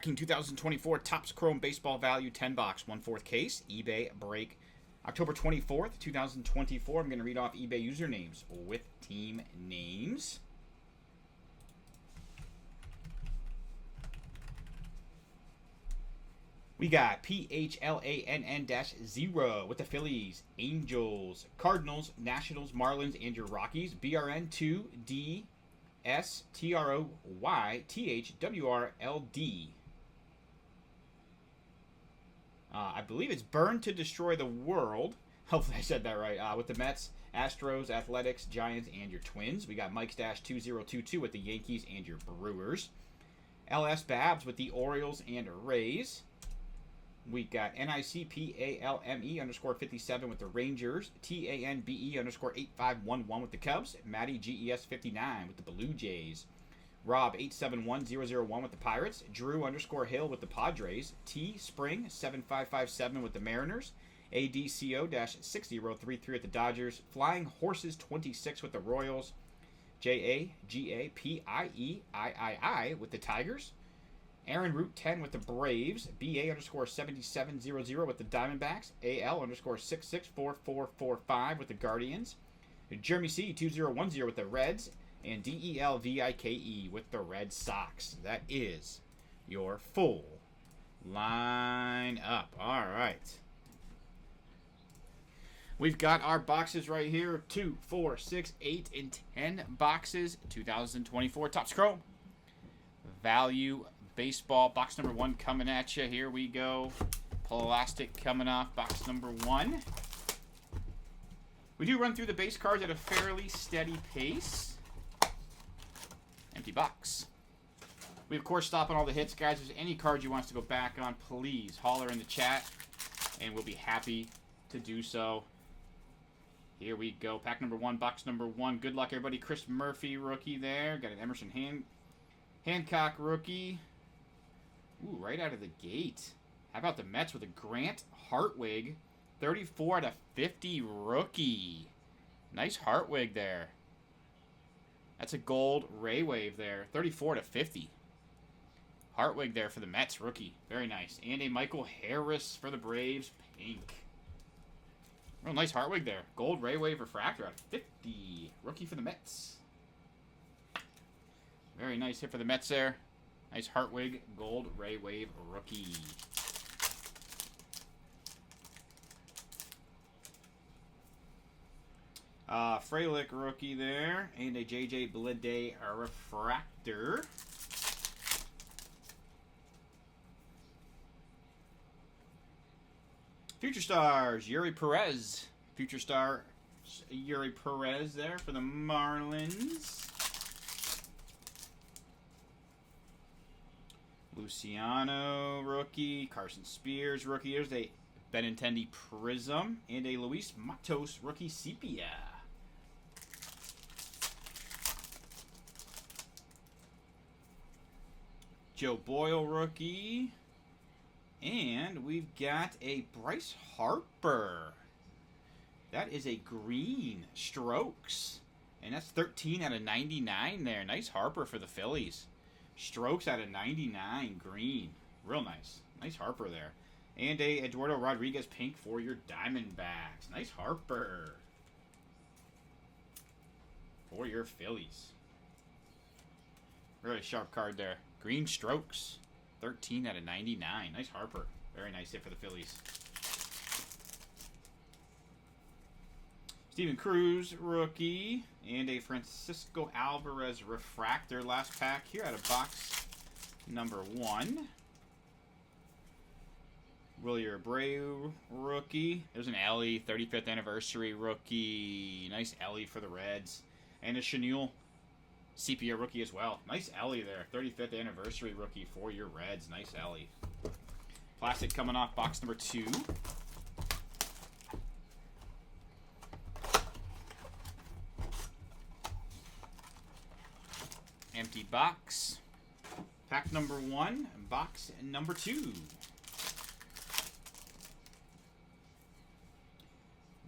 King 2024 Topps Chrome Baseball Value 10 box, 1/4 case, eBay break October 24th, 2024. I'm going to read off eBay usernames with team names. We got PHLANN-0 with the Phillies, Angels, Cardinals, Nationals, Marlins, and your Rockies. BRN2DSTROYTHWRLD. I believe it's Burn to Destroy the World. Hopefully I said that right. With the Mets, Astros, Athletics, Giants, and your Twins. We got Mike Stash 2022 with the Yankees and your Brewers. LS Babs with the Orioles and Rays. We got NICPALME_57 with the Rangers. TANBE_8511 with the Cubs. Matty GES59 with the Blue Jays. Rob 871001 with the Pirates. Drew _Hill with the Padres. T Spring 7557 with the Mariners. ADCO-6033 with the Dodgers. Flying Horses 26 with the Royals. JAGAPIEIII with the Tigers. Aaron Root 10 with the Braves. BA_7700 with the Diamondbacks. AL_664445 with the Guardians. Jeremy C 2010 with the Reds. And DELVIKE with the Red Sox. That is your full line up. All right. We've got our boxes right here. 2, 4, 6, 8, and 10 boxes. 2024 Topps Chrome Value Baseball. Box number 1 coming at you. Here we go. Plastic coming off box number 1. We do run through the base cards at a fairly steady pace. Empty box. We, of course, stop on all the hits, guys. If there's any card you want us to go back on, please holler in the chat, and we'll be happy to do so. Here we go. Pack number 1, box number 1. Good luck, everybody. Chris Murphy, rookie there. Got an Emerson Hancock rookie. Ooh, right out of the gate. How about the Mets with a Grant Hartwig, 34/50 rookie. Nice Hartwig there. That's a gold Ray Wave there. 34/50. Hartwig there for the Mets rookie. Very nice. And a Michael Harris for the Braves pink. Real nice Hartwig there. Gold Ray Wave refractor out of 50. Rookie for the Mets. Very nice hit for the Mets there. Nice Hartwig gold Ray Wave rookie. Frelick rookie there, and a JJ Bleday refractor. Future Stars, Yuri Perez. Future Star, Yuri Perez there for the Marlins. Luciano rookie, Carson Spears rookie. There's a Benintendi Prism, and a Luis Matos rookie sepia. Joe Boyle rookie. And we've got a Bryce Harper. That is a green Strokes. And that's 13/99 there. Nice Harper for the Phillies. Strokes /99 green. Real nice. Nice Harper there. And a Eduardo Rodriguez pink for your Diamondbacks. Nice Harper for your Phillies. Really sharp card there. Green Strokes. 13/99. Nice Harper. Very nice hit for the Phillies. Steven Cruz, rookie. And a Francisco Alvarez refractor. Last pack here out of box number 1. Wilyer Abreu, rookie. There's an Ellie, 35th anniversary rookie. Nice Ellie for the Reds. And a Chenille sepia rookie as well. Nice Ellie there. 35th anniversary rookie for your Reds. Nice Ellie. Plastic coming off box number 2. Empty box. Pack number 1. Box number 2.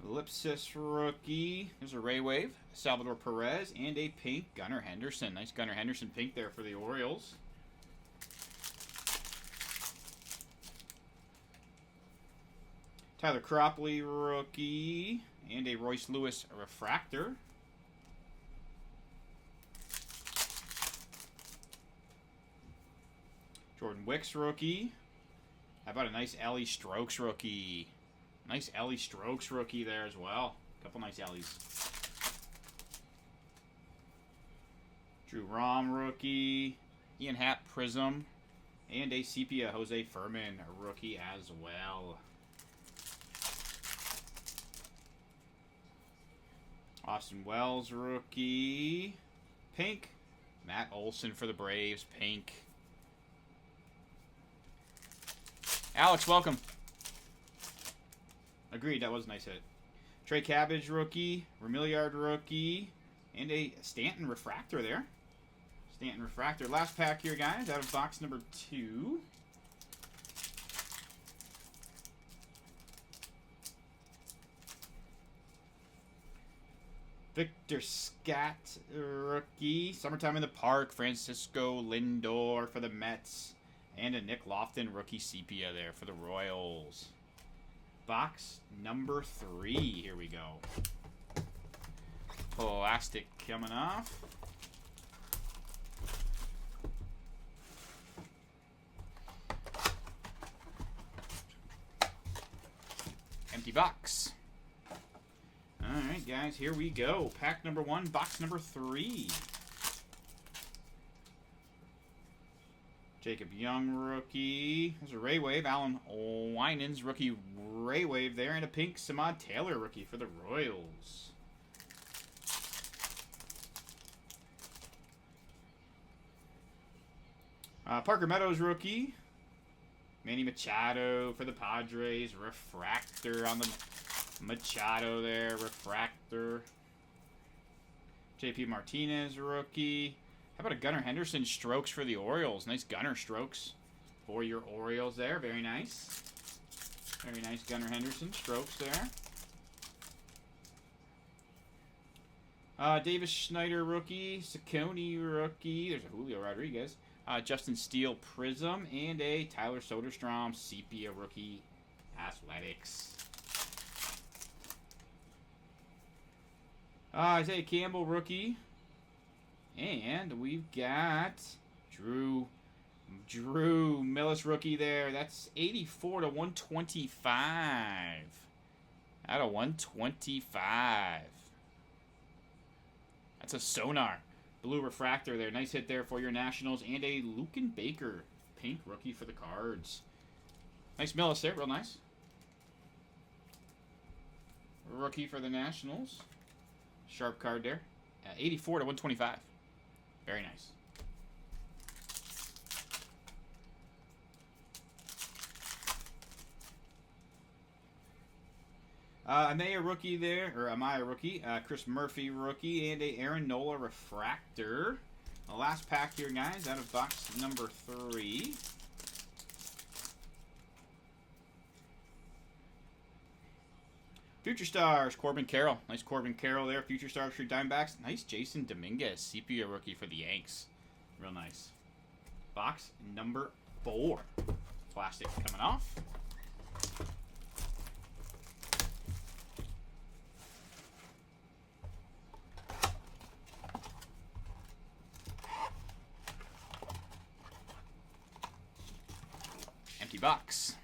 Ellipsis rookie. There's a Ray Wave, Salvador Perez, and a pink Gunnar Henderson. Nice Gunnar Henderson pink there for the Orioles. Tyler Cropley rookie. And a Royce Lewis refractor. Jordan Wicks rookie. How about a nice Ellie Strokes rookie? Nice Ellie Strokes rookie there as well. Couple nice Ellies. Drew Rom rookie. Ian Happ Prism. And a Sepia Jose Furman rookie as well. Austin Wells rookie. Pink. Matt Olson for the Braves. Pink. Alex, welcome. Agreed, that was a nice hit. Trey Cabbage rookie. Remillard rookie. And a Stanton refractor there. Stanton refractor. Last pack here, guys, out of box number 2. Victor Scott rookie. Summertime in the Park. Francisco Lindor for the Mets. And a Nick Lofton rookie sepia there for the Royals. Box number 3. Here we go. Plastic coming off. Empty box. Alright, guys, here we go. Pack number 1, box number 3. Jacob Young rookie. There's a Ray Wave. Alan Winans rookie Ray Wave there. And a pink Samad Taylor rookie for the Royals. Parker Meadows rookie. Manny Machado for the Padres. Refractor on the Machado there. Refractor. JP Martinez rookie. How about a Gunnar Henderson strokes for the Orioles? Nice Gunnar strokes for your Orioles there. Very nice. Very nice Gunnar Henderson strokes there. Davis Schneider rookie. Ciccone rookie. There's a Julio Rodriguez. Justin Steele Prism. And a Tyler Soderstrom Sepia rookie Athletics. Isaiah Campbell rookie. And we've got Drew Millis rookie there. That's 84 to 125. Out of 125. That's a Sonar. Blue refractor there. Nice hit there for your Nationals. And a Luken Baker pink rookie for the Cards. Nice Millis there. Real nice. Rookie for the Nationals. Sharp card there. 84 to 125. Very nice. Amaya rookie there, or Amaya rookie. Chris Murphy rookie, and a Aaron Nola refractor. The last pack here, guys, out of box number 3. Future Stars, Corbin Carroll. Nice Corbin Carroll there. Future Stars for Diamondbacks. Nice Jason Dominguez, sepia rookie for the Yanks. Real nice. Box number 4. Plastic coming off. Empty box.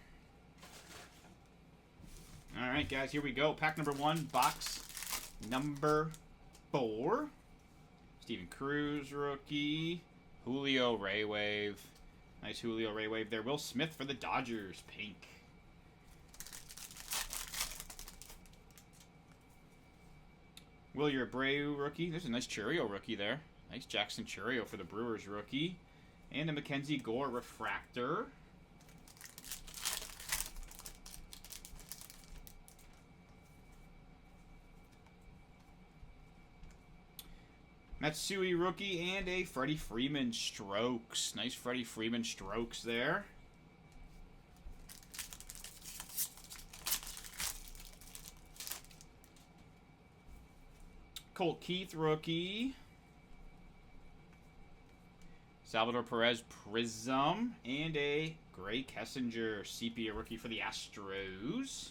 All right, guys, here we go. Pack number 1, box number 4. Steven Cruz rookie. Julio Ray Wave. Nice Julio Ray Wave there. Will Smith for the Dodgers, pink. Wilyer Abreu rookie. There's a nice Churio rookie there. Nice Jackson Churio for the Brewers rookie. And a Mackenzie Gore refractor. Matsui rookie and a Freddie Freeman strokes. Nice Freddie Freeman strokes there. Colt Keith rookie. Salvador Perez Prism. And a Gray Kessinger sepia rookie for the Astros.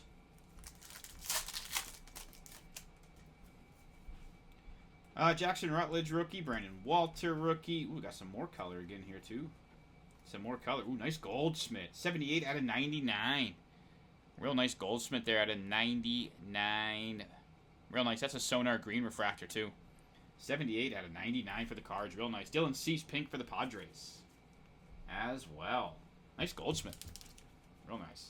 Jackson Rutledge rookie. Brandon Walter rookie. Ooh, we got some more color again here, too. Some more color. Ooh, nice Goldschmidt. 78 out of 99. Real nice Goldschmidt there out of 99. Real nice. That's a Sonar green refractor, too. 78 out of 99 for the Cards. Real nice. Dylan Cease pink for the Padres as well. Nice Goldschmidt. Real nice.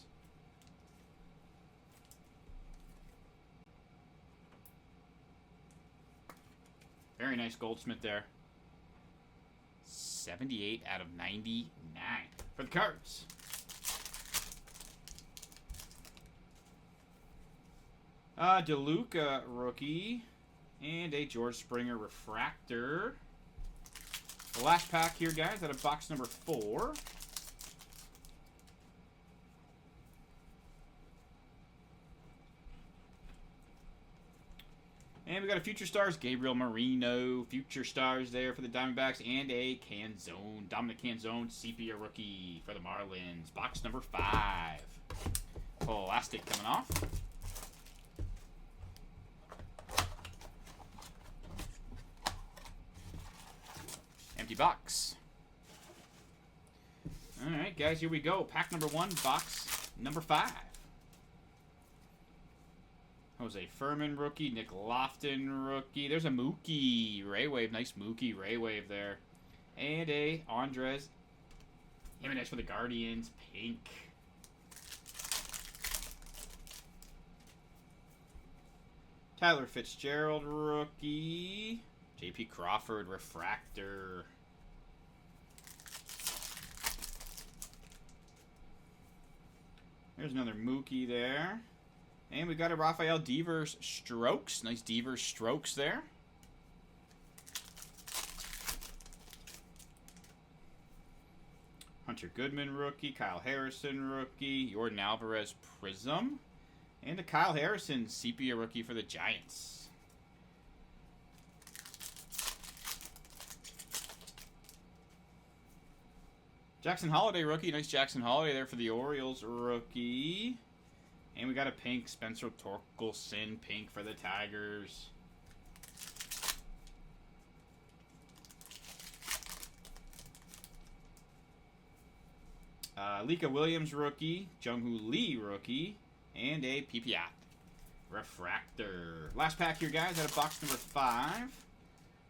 Very nice Goldschmidt there. 78 out of 99 for the Cards. DeLuca rookie. And a George Springer refractor. The last pack here, guys, out of box number 4. And we got a Future Stars, Gabriel Marino, Future Stars there for the Diamondbacks, and a Canzone, Dominic Canzone, sepia rookie for the Marlins. Box number 5. Plastic coming off. Empty box. Alright, guys, here we go. Pack number 1, box number 5. Jose Furman rookie, Nick Lofton rookie. There's a Mookie Ray Wave, nice Mookie Ray Wave there. And a Andres Jimenez for the Guardians, pink. Tyler Fitzgerald rookie. J.P. Crawford refractor. There's another Mookie there. And we got a Rafael Devers Strokes. Nice Devers Strokes there. Hunter Goodman rookie. Kyle Harrison rookie. Jordan Alvarez Prism. And a Kyle Harrison sepia rookie for the Giants. Jackson Holiday rookie. Nice Jackson Holiday there for the Orioles rookie. And we got a pink Spencer Torkelson pink for the Tigers. Lika Williams rookie. Jung-Hoo Lee rookie. And a Pipiat refractor. Last pack here, guys, out of box number 5.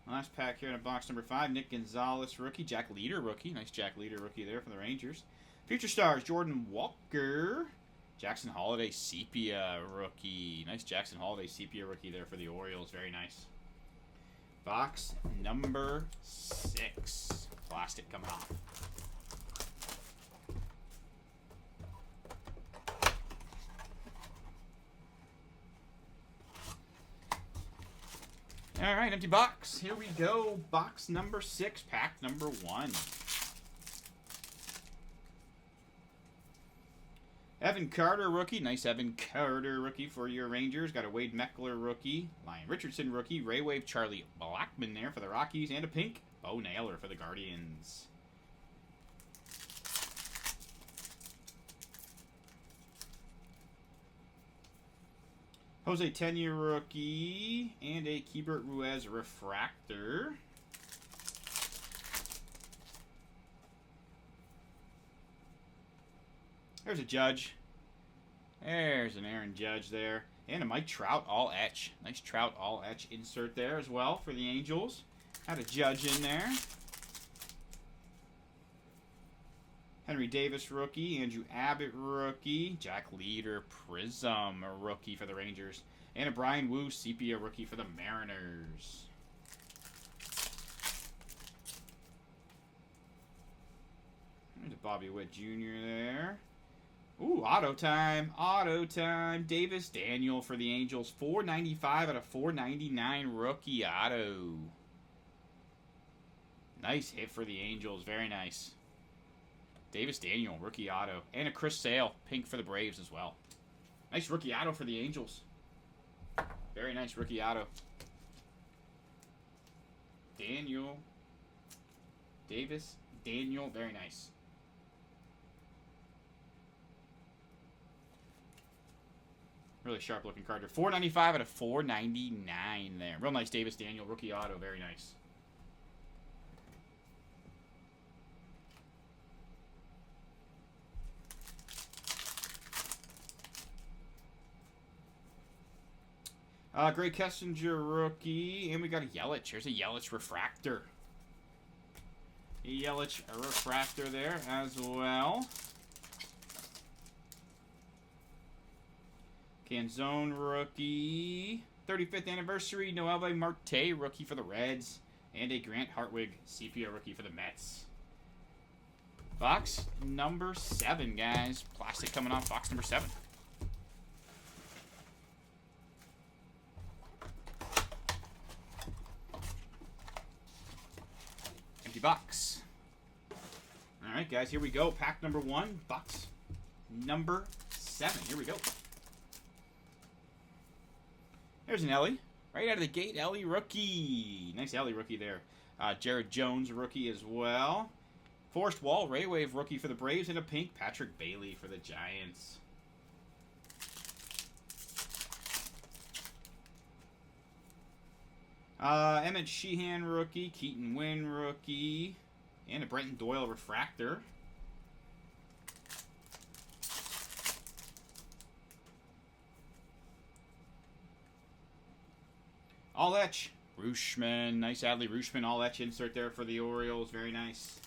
Last pack here out of box number 5. Nick Gonzalez rookie. Jack Leader rookie. Nice Jack Leader rookie there for the Rangers. Future Stars, Jordan Walker. Jackson Holiday sepia rookie. Nice Jackson Holiday sepia rookie there for the Orioles. Very nice. Box number 6. Plastic coming off. All right, empty box. Here we go. Box number 6, pack number 1. Evan Carter rookie. Nice Evan Carter rookie for your Rangers. Got a Wade Meckler rookie. Ryan Richardson rookie. Ray Wave Charlie Blackmon there for the Rockies. And a pink Bo Naylor for the Guardians. Jose Tena rookie. And a Keibert Ruiz refractor. There's a Judge. There's an Aaron Judge there. And a Mike Trout all etch. Nice Trout all etch insert there as well for the Angels. Had a Judge in there. Henry Davis rookie. Andrew Abbott rookie. Jack Leader Prism rookie for the Rangers. And a Brian Wu sepia rookie for the Mariners. There's a Bobby Witt Jr. there. Ooh, auto time. Auto time. Davis Daniel for the Angels. 495 out of 499 rookie auto. Nice hit for the Angels. Very nice. Davis Daniel, rookie auto. And a Chris Sale, pink for the Braves as well. Nice rookie auto for the Angels. Very nice rookie auto. Daniel. Davis Daniel, very nice. Really sharp looking card here. 495 out of 499 there. Real nice Davis Daniel rookie auto. Very nice. Gray Kessinger rookie. And we got a Yelich. Here's a Yelich refractor. A Yelich refractor there as well. Canzone rookie. 35th anniversary. Noelvi Marte rookie for the Reds. And a Grant Hartwig sepia rookie for the Mets. Box number 7, guys. Plastic coming off box number 7. Empty box. Alright, guys, here we go. Pack number 1, box number 7. Here we go. There's an Ellie. Right out of the gate, Ellie rookie. Nice Ellie rookie there. Jared Jones rookie as well. Forrest Wall, Ray Wave rookie for the Braves, and a pink Patrick Bailey for the Giants. Emmett Sheehan rookie, Keaton Wynn rookie, and a Brenton Doyle refractor. All etch, Rooshman, nice Adley Rooshman all etch insert there for the Orioles, very nice.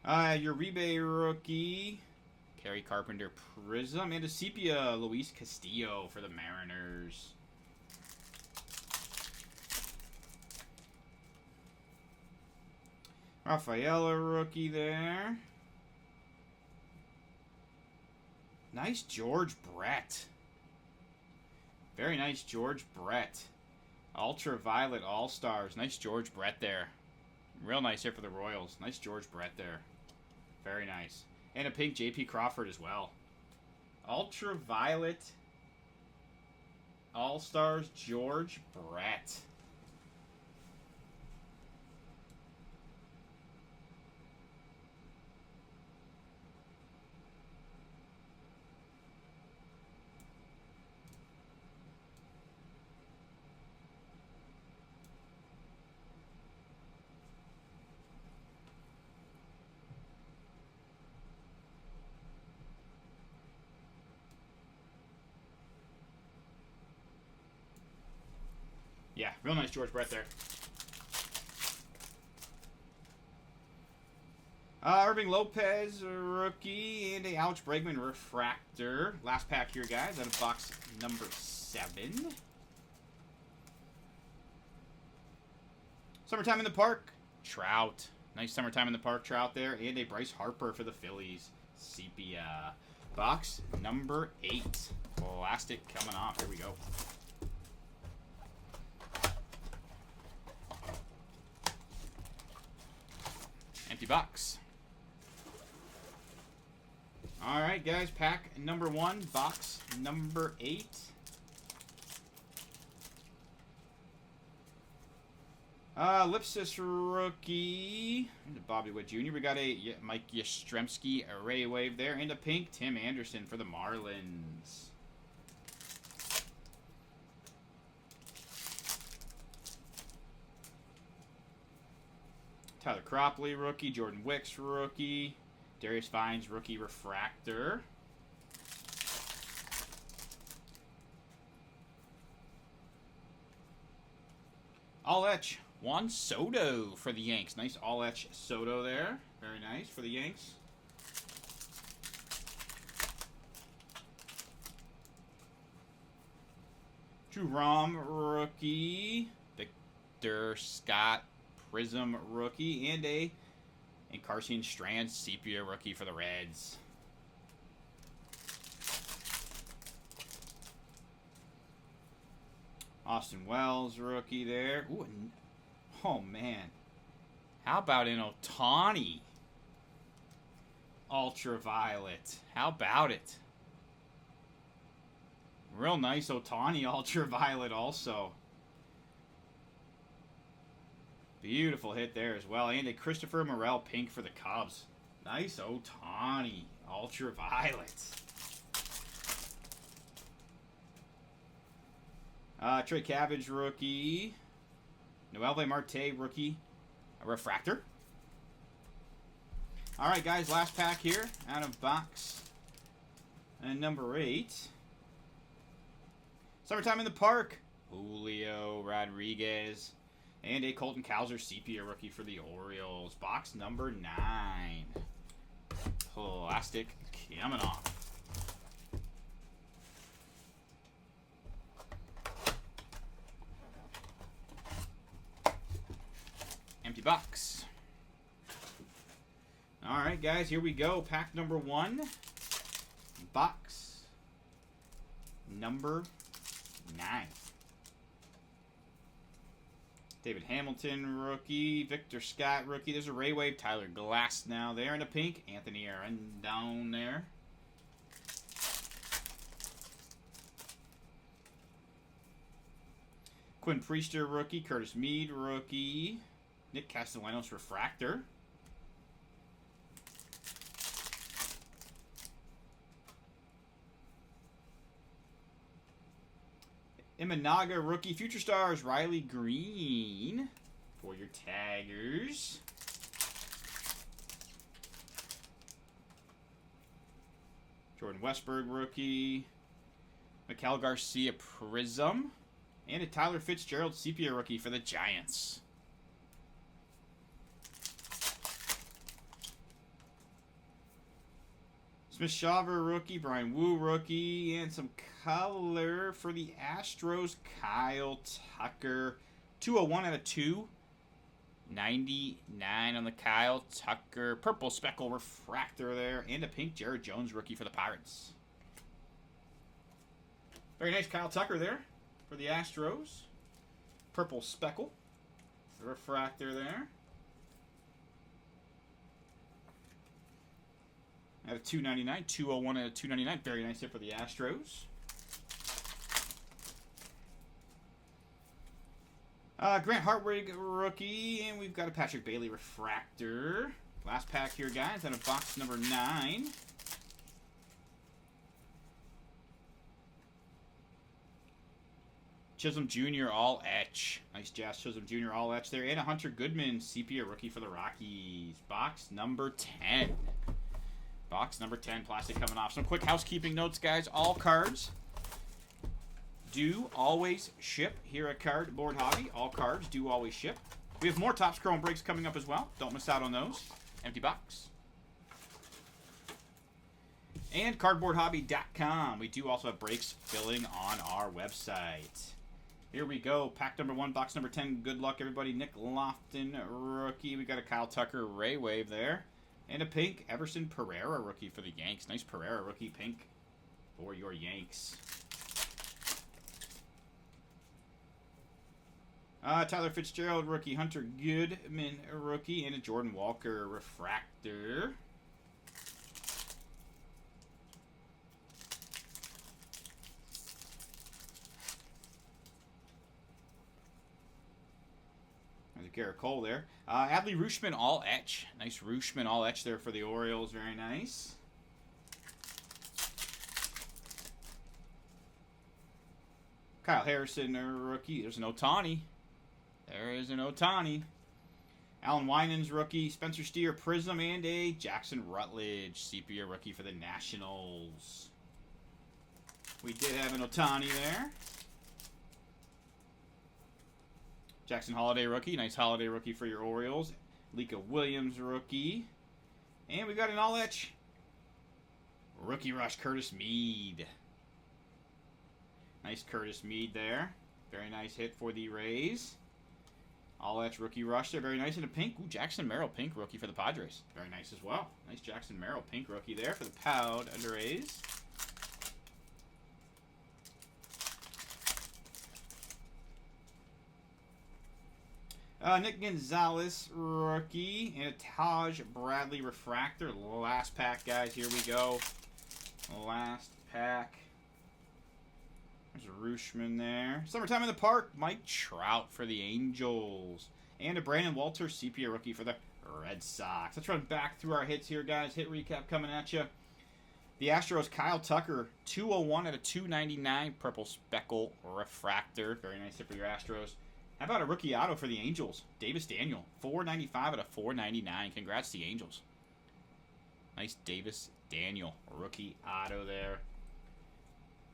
Uribe rookie, Kerry Carpenter Prism, and a sepia Luis Castillo for the Mariners. Rafaela rookie there. Nice George Brett. Very nice George Brett. Ultraviolet All-Stars. Nice George Brett there. Real nice here for the Royals. Nice George Brett there. Very nice. And a pink J.P. Crawford as well. Ultraviolet All-Stars George Brett. Yeah, real nice George Brett there. Irving Lopez, rookie, and a Alex Bregman refractor. Last pack here, guys, out of box number 7. Summertime in the Park, Trout. Nice Summertime in the Park Trout there. And a Bryce Harper for the Phillies. Sepia. Box number 8. Plastic coming off. Here we go. Empty box. Alright, guys. Pack number 1. Box number 8. Lipsis rookie. And Bobby Witt Jr. We got a Mike Yastrzemski array wave there. And a pink Tim Anderson for the Marlins. Tyler Cropley rookie. Jordan Wicks rookie. Darius Vines rookie refractor. All etch. Juan Soto for the Yanks. Nice all etch Soto there. Very nice for the Yanks. Drew Rom rookie. Victor Scott Prism rookie. And a Carson Strand sepia rookie for the Reds. Austin Wells rookie there. Ooh, oh man. How about an Ohtani Ultraviolet? How about it? Real nice Ohtani Ultraviolet also. Beautiful hit there as well. And a Christopher Morel pink for the Cubs. Nice Ohtani. Ultraviolet. Trey Cabbage rookie. Noelvi Marte rookie. A refractor. Alright guys, last pack here out of box and number 8. Summertime in the Park. Julio Rodriguez. And a Colton Cowser sepia rookie for the Orioles. Box number 9. Plastic coming off. Empty box. Alright guys, here we go. Pack number 1. Box number 9. David Hamilton, rookie. Victor Scott, rookie. There's a Ray Wave. Tyler Glass now there in a pink. Anthony Aaron down there. Quinn Priester, rookie. Curtis Mead, rookie. Nick Castellanos, refractor. Imanaga, rookie. Future Stars, Riley Green for your taggers. Jordan Westberg, rookie. Miguel Garcia, Prism. And a Tyler Fitzgerald, sepia rookie for the Giants. Smith Shawver, rookie. Brian Wu, rookie. And some color for the Astros. Kyle Tucker. 201 out of 2. 99 on the Kyle Tucker. Purple speckle refractor there. And a pink Jared Jones rookie for the Pirates. Very nice Kyle Tucker there for the Astros. Purple speckle. Refractor there. Out of 299, 201 out of 299. Very nice hit for the Astros. Grant Hartwig, rookie. And we've got a Patrick Bailey refractor. Last pack here, guys, out of box number 9. Chisholm Jr. all etch. Nice Jazz Chisholm Jr. all etch there. And a Hunter Goodman, sepia rookie for the Rockies. Box number 10. Box number 10, plastic coming off. Some quick housekeeping notes, guys. All cards do always ship here at Cardboard Hobby. All cards do always ship. We have more Topps Chrome breaks coming up as well. Don't miss out on those. Empty box. And cardboardhobby.com. We do also have breaks filling on our website. Here we go. Pack number 1, box number 10. Good luck, everybody. Nick Lofton, rookie. We got a Kyle Tucker Ray Wave there. And a pink Everson Pereira rookie for the Yanks. Nice Pereira rookie pink for your Yanks. Tyler Fitzgerald rookie. Hunter Goodman rookie. And a Jordan Walker refractor. There's a Garrett Cole there. Adley Rutschman all etch. Nice Rutschman all etch there for the Orioles. Very nice. Kyle Harrison, rookie. There's an Ohtani. There is an Ohtani. Alan Winans, rookie. Spencer Steer, Prism, and a Jackson Rutledge, sepia rookie for the Nationals. We did have an Ohtani there. Jackson Holiday, rookie. Nice Holiday rookie for your Orioles. Lika Williams, rookie. And we got an all-etch rookie rush, Curtis Mead. Nice Curtis Mead there. Very nice hit for the Rays. All-etch rookie rush there. Very nice. And a pink. Ooh, Jackson Merrill, pink rookie for the Padres. Very nice as well. Nice Jackson Merrill, pink rookie there for the Pound under Rays. Nick Gonzalez, rookie. And a Taj Bradley refractor. Last pack, guys. Here we go. Last pack. There's a Rutschman there. Summertime in the Park. Mike Trout for the Angels. And a Brandon Walter sepia rookie for the Red Sox. Let's run back through our hits here, guys. Hit recap coming at you. The Astros, Kyle Tucker, 201 out of 299. Purple speckle refractor. Very nice hit for your Astros. How about a rookie auto for the Angels? Davis Daniel, 495 out of 499. Congrats to the Angels. Nice Davis Daniel rookie auto there.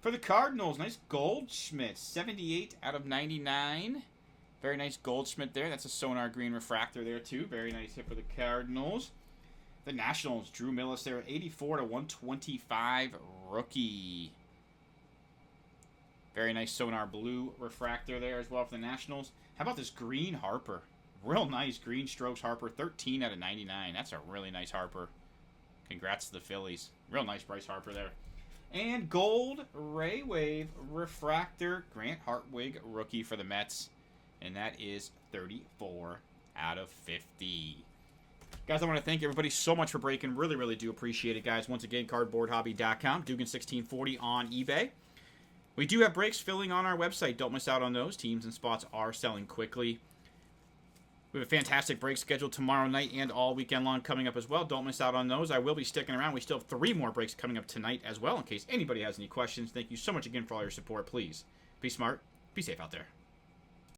For the Cardinals, nice Goldschmidt, 78 out of 99. Very nice Goldschmidt there. That's a Sonar Green refractor there, too. Very nice hit for the Cardinals. The Nationals, Drew Millis there, 84 to 125 rookie. Very nice Sonar Blue refractor there as well for the Nationals. How about this green Harper? Real nice green strokes Harper, 13 out of 99. That's a really nice Harper. Congrats to the Phillies. Real nice Bryce Harper there. And gold Ray Wave refractor Grant Hartwig rookie for the Mets. And that is 34 out of 50. Guys, I want to thank everybody so much for breaking. Really, really do appreciate it, guys. Once again, cardboardhobby.com, Dugan1640 on eBay. We do have breaks filling on our website. Don't miss out on those. Teams and spots are selling quickly. We have a fantastic break scheduled tomorrow night and all weekend long coming up as well. Don't miss out on those. I will be sticking around. We still have 3 more breaks coming up tonight as well in case anybody has any questions. Thank you so much again for all your support. Please be smart, be safe out there.